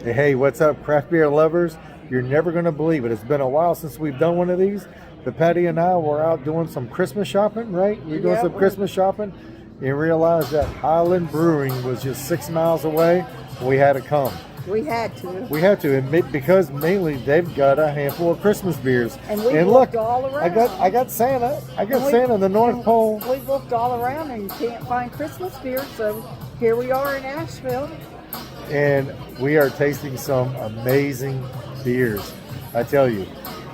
Hey, what's up, craft beer lovers? You're never going to believe it. It's been a while since we've done one of these. But Patty and I were out doing some Christmas shopping, right? We're doing some Christmas shopping. You realize that Highland Brewing was just 6 miles away. We had to come. We had to. We had to, and because mainly they've got a handful of Christmas beers. And we look, looked all around. I got Santa. I got Santa, the North Pole. We looked all around and can't find Christmas beer, so here we are in Asheville. And we are tasting some amazing beers, I tell you.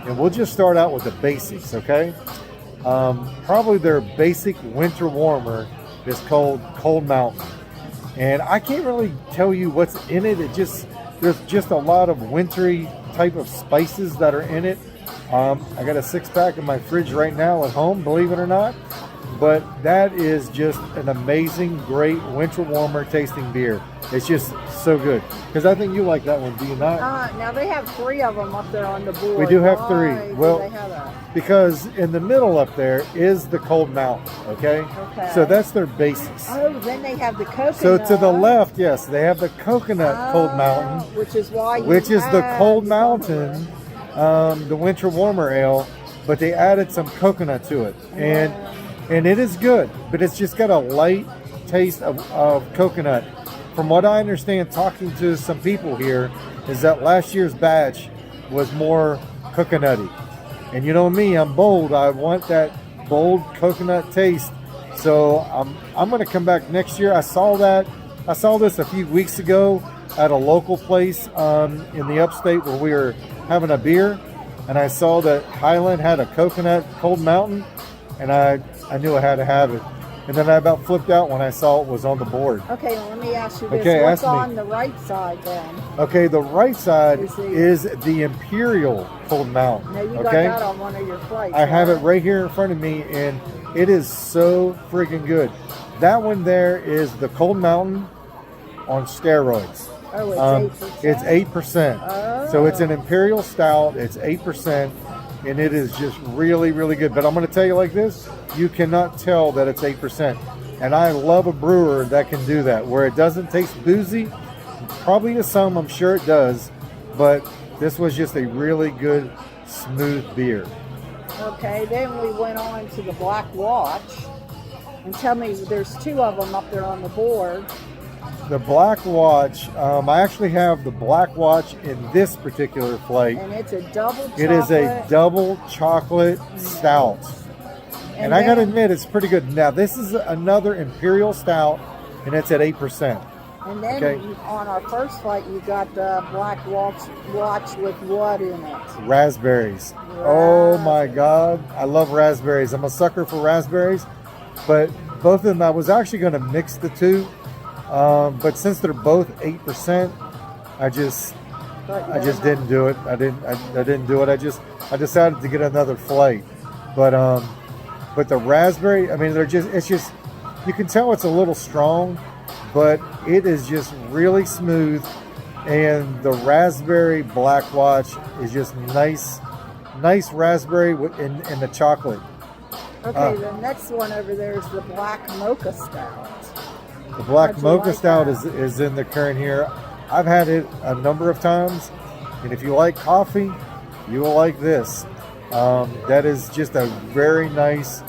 And we'll just start out with the basics, okay? Probably their basic winter warmer is called Cold Mountain. And I can't really tell you what's in it. There's just a lot of wintry type of spices that are in it. I got a 6-pack in my fridge right now at home, believe it or not. But that is just an amazing, great winter warmer tasting beer. It's just so good. Because I think you like that one, do you not? Now they have 3 of them up there on the board. We do have Why 3. do Well, they have that? because in the middle up there is the Cold Mountain, okay? Okay. So that's their basis. Oh, then they have the coconut. So to the left, yes, they have the coconut Cold Mountain. Which is why Which is the Cold Mountain, the winter warmer ale, but they added some coconut to it. And it is good, but it's just got a light taste of coconut. From what I understand, talking to some people here, is that last year's batch was more coconutty. And you know me, I'm bold. I want that bold coconut taste. So I'm going to come back next year. I saw this a few weeks ago at a local place in the upstate where we were having a beer, and I saw that Highland had a coconut Cold Mountain, and I knew I had to have it. And then I about flipped out when I saw it was on the board. Okay, well, let me ask you this. Okay, What's ask me. on the right side then? Okay, the right side is the Imperial Cold Mountain. Now, you got okay? that on one of your plates. I have it right here in front of me, and it is so freaking good. That one there is the Cold Mountain on steroids. Oh, it's 8%? It's 8%. Oh. So it's an Imperial Stout. It's 8%. And it is just really, really good. But I'm going to tell you like this, you cannot tell that it's 8%. And I love a brewer that can do that, where it doesn't taste boozy. Probably to some, I'm sure it does. But this was just a really good, smooth beer. Okay, then we went on to the Black Watch. And tell me, there's 2 of them up there on the board. The Black Watch, I actually have the Black Watch in this particular flight. And it's a double chocolate. It is a double chocolate stout. And I got to admit, it's pretty good. Now, this is another Imperial Stout, and it's at 8%. And then on our first flight, you got the Black Watch with what in it? Raspberries. Oh my God. I love raspberries. I'm a sucker for raspberries. But both of them, I was actually going to mix the 2. But since they're both 8%, I just didn't do it. I didn't do it. I decided to get another flight. But the raspberry, I mean, it's just, you can tell it's a little strong, but it is just really smooth. And the raspberry Black Watch is just nice raspberry in the chocolate. Okay, the next one over there is the Black Mocha Stout. The Black Mocha Stout is in the current here. I've had it a number of times, and if you like coffee, you will like this. That is just a very nice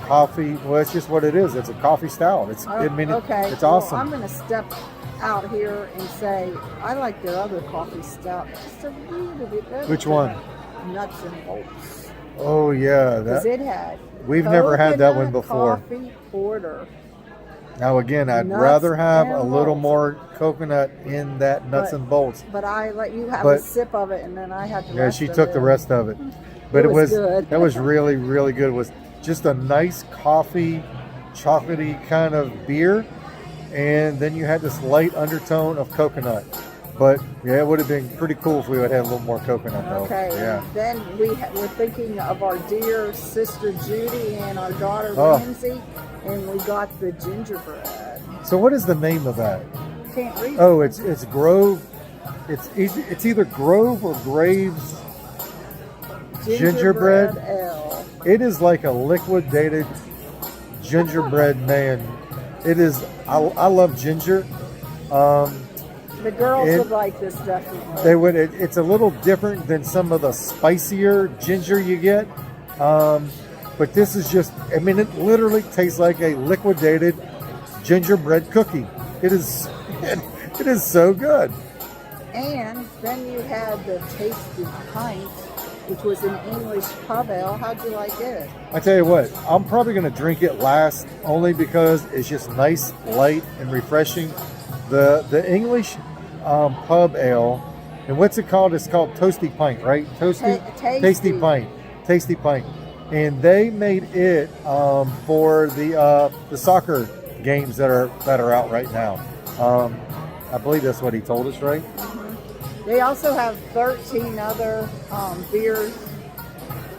coffee. Well, it's just what it is. It's a coffee stout. It's awesome. I'm going to step out here and say I like their other coffee stout just a little bit better. Which one? Nuts and bolts. Oh yeah, because it had. We've never had that one before. Coffee porter. Now again, I'd rather have a little more coconut in that nuts and bolts. But I let you have a sip of it, and then I had the rest. Yeah, she took the rest of it. But it was good. That was really, really good. It was just a nice coffee, chocolatey kind of beer, and then you had this light undertone of coconut. But yeah, it would have been pretty cool if we would have a little more coconut though. Okay. Yeah. Then we're thinking of our dear sister Judy and our daughter Lindsay, and we got the gingerbread. So what is the name of that? Can't read. Oh, it's Grove. It's either Grove or Graves gingerbread ale. It is like a liquidated gingerbread man. It is. I love ginger. The girls would like this definitely. They would. It's a little different than some of the spicier ginger you get. But this is just, I mean, it literally tastes like a liquidated gingerbread cookie. It is so good. And then you had the Tasty Pint, which was an English pub ale. How'd you like it? I tell you what, I'm probably going to drink it last only because it's just nice, light, and refreshing. The English pub ale, and what's it called? It's called Toasty Pint, right? Tasty Pint. Tasty Pint. And they made it for the soccer games that are out right now. I believe that's what he told us, right? Mm-hmm. They also have 13 other beers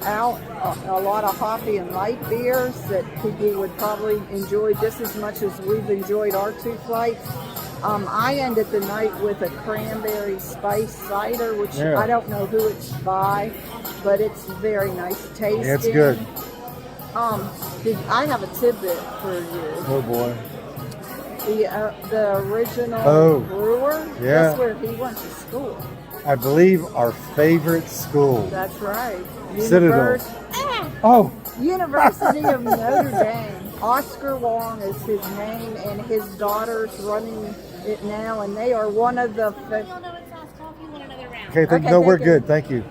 out, a lot of hoppy and light beers that people would probably enjoy just as much as we've enjoyed our 2 flights. I ended the night with a cranberry spice cider, which I don't know who it's by, but it's very nice tasting. Yeah, it's good. I have a tidbit for you. Oh boy. The original brewer, yeah. that's where he went to school. I believe our favorite school. That's right. Citadel. University of Notre Dame. Oscar Wong is his name, and his daughter's running it now, and they are one of the... Okay, no, we're good. Thank you.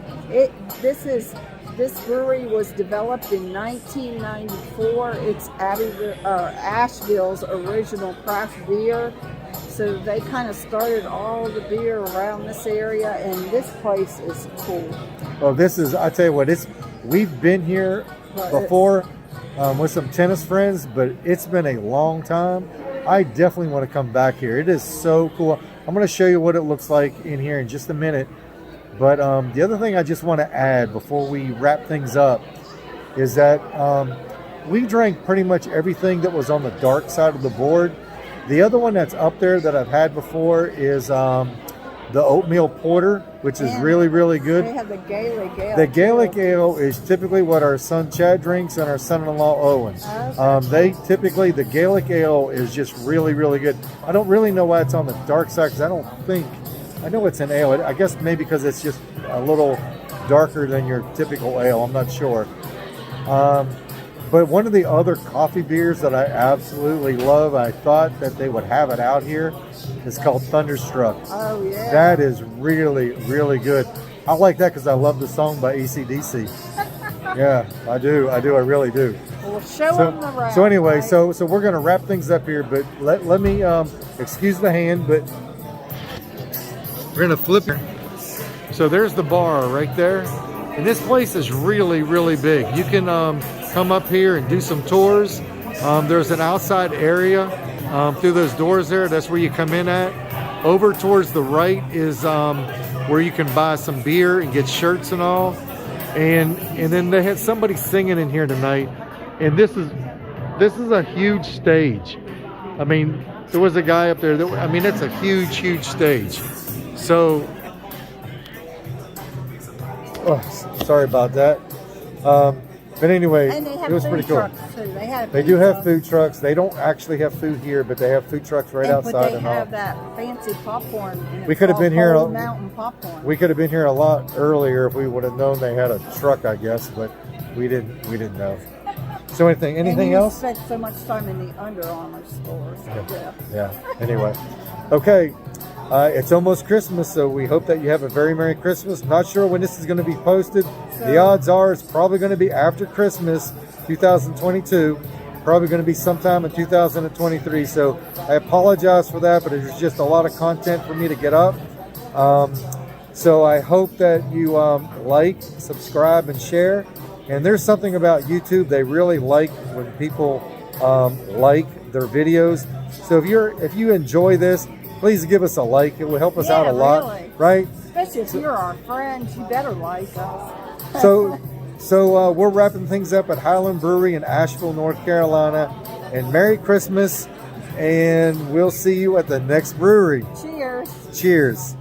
This brewery was developed in 1994. It's Asheville's original craft beer. So they kind of started all the beer around this area, and this place is cool. Well, I tell you what, we've been here before with some tennis friends, but it's been a long time. I definitely want to come back here. It is so cool. I'm going to show you what it looks like in here in just a minute. But the other thing I just want to add before we wrap things up is that we drank pretty much everything that was on the dark side of the board. The other one that's up there that I've had before is the oatmeal porter, which is really, really good. They have the Gaelic ale. The Gaelic ale is typically what our son Chad drinks and our son-in-law Owen. Okay. The Gaelic ale is just really, really good. I don't really know why it's on the dark side because I know it's an ale. I guess maybe because it's just a little darker than your typical ale. I'm not sure. But one of the other coffee beers that I absolutely love, I thought that they would have it out here, is called Thunderstruck. Oh, yeah. That is really, really good. I like that because I love the song by AC/DC. Yeah, I do. I really do. Well, show them the round. So anyway, right? so we're going to wrap things up here, but let me, excuse the hand, but we're going to flip it. So there's the bar right there. And this place is really, really big. You can come up here and do some tours. There's an outside area through those doors there. That's where you come in at. Over towards the right is where you can buy some beer and get shirts and all. And then they had somebody singing in here tonight. And this is a huge stage. I mean, there was a guy up there. It's a huge, huge stage. So, sorry about that. But anyway, it was pretty cool. They do have food trucks. They don't actually have food here, but they have food trucks right outside. But they have that fancy popcorn. We could have been here. Mountain popcorn. We could have been here a lot earlier if we would have known they had a truck, I guess. But we didn't know. So anything else? Spent so much time in the Under Armour stores. Yeah. Anyway, okay. It's almost Christmas, so we hope that you have a very Merry Christmas. Not sure when this is going to be posted. The odds are it's probably going to be after Christmas 2022. Probably going to be sometime in 2023. So I apologize for that, but there's just a lot of content for me to get up. So I hope that you like, subscribe, and share. And there's something about YouTube. They really like when people like their videos. So if you enjoy this, please give us a like. It will help us out a lot, really. Right? Especially if you're our friends, you better like us. So we're wrapping things up at Highland Brewery in Asheville, North Carolina. And Merry Christmas, and we'll see you at the next brewery. Cheers. Cheers.